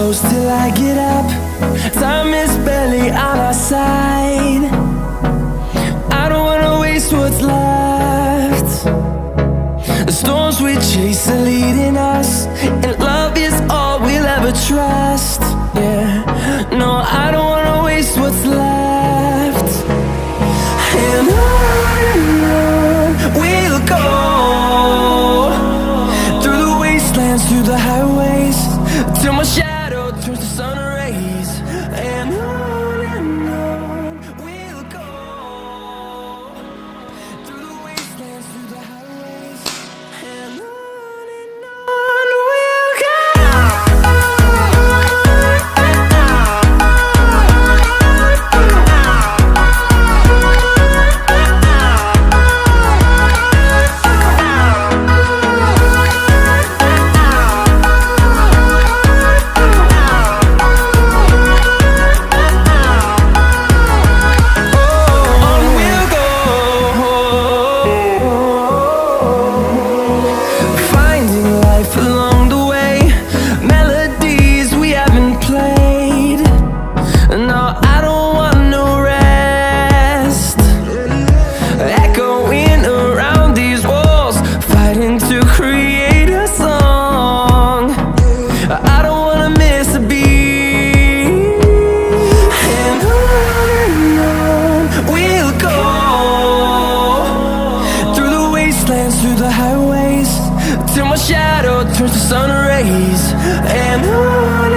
close till I get up. Time is barely on our side. I don't wanna waste what's left. The storms we chase are leading us, and love is all we'll ever trust. Yeah, no, I don't wanna waste what's left. And on we'll go, through the wastelands, through the highways, till my shadow turns to sun rays. And on we'll go, through the wastelands, through the highways, and on we'll go. Through the highways, till my shadow turns to sun rays. And on